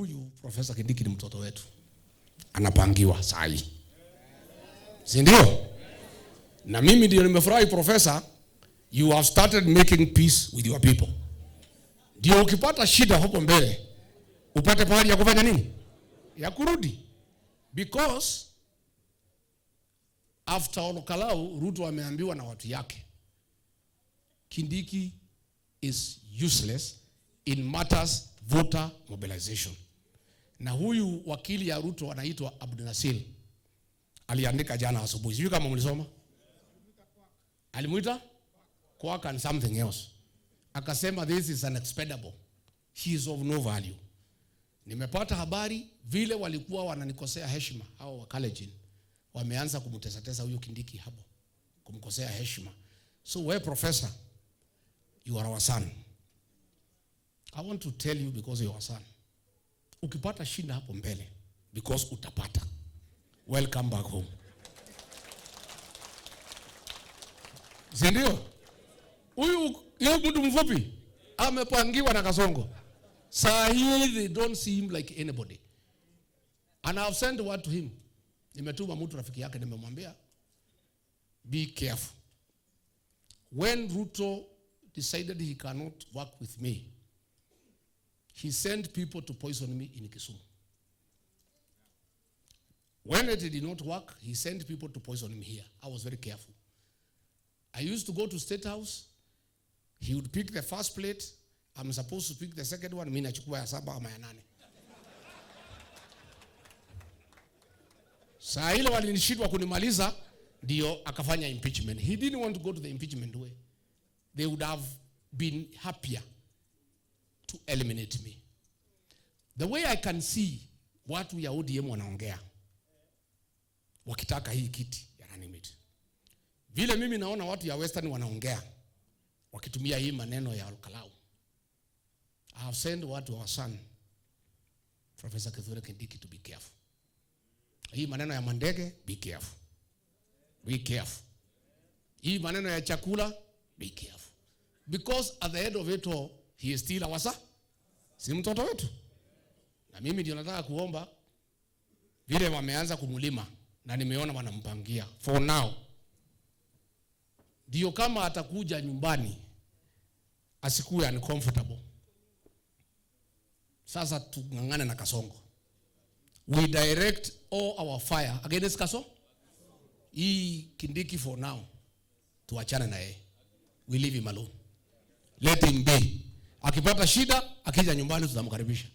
huyu Profesa Kindiki ni mtoto wetu. Anapangiwa sahi. Si ndio? Na mimi ndio nimefurahi Profesa, you have started making peace with your people. Ndio ukipata shida hapo mbele, upate pahali ya kufanya nini? Ya kurudi. Because after Olokalau, Ruto ameambiwa na watu yake, Kindiki is useless in matters voter mobilization. Na huyu wakili ya Ruto anaitwa Abdunasir aliandika jana asubuhi. Sijui kama mlisoma. Alimuita Kwak and something else. Akasema this is unexpendable. He is of no value. Nimepata habari vile walikuwa wananikosea heshima hao wa Kalenjin. Wameanza kumtesa huyu Kindiki hapo. Kumkosea heshima. So we Professor, you are our son. I want to tell you because you are our son. Ukipata shida hapo mbele, because utapata. Welcome back home. Sindio? Huyu mtu mfupi amepangiwa na Kasongo. Saa hii they don't see him like anybody. And I have sent word to him. Nimetuma mtu rafiki yake nimemwambia, be careful. When Ruto decided he cannot work with me, he sent people to poison me in Kisumu. When it did not work, he sent people to poison me here. I was very careful. I used to go to State House. He would pick the first plate. I'm supposed to pick the second one. Mimi nachukua ya 7 ama ya 8. Saa ile walinishindwa kunimaliza, ndio akafanya impeachment. He didn't want to go to the impeachment way. They would have been happier to eliminate me. The way I can see watu ya ODM wanaongea wakitaka hii kiti ya running mate. Vile mimi naona watu ya Western wanaongea wakitumia hii maneno ya Olokalau. I have sent watu wa son, Professor Kithure Kindiki, to be careful. Hii maneno ya mandege, be careful. Be careful. Hii maneno ya chakula, be careful. Because at the end of it all, he is still our son. Si mtoto wetu. Na mimi ndio nataka kuomba vile wameanza kumulima na nimeona wanampangia. For now, ndio kama atakuja nyumbani asikuwe uncomfortable. Sasa tungangane na Kasongo. We direct all our fire against Kasongo. Hii Kindiki for now tuachane na yeye. We leave him alone. Let him be. Akipata shida, akija nyumbani tutamkaribisha.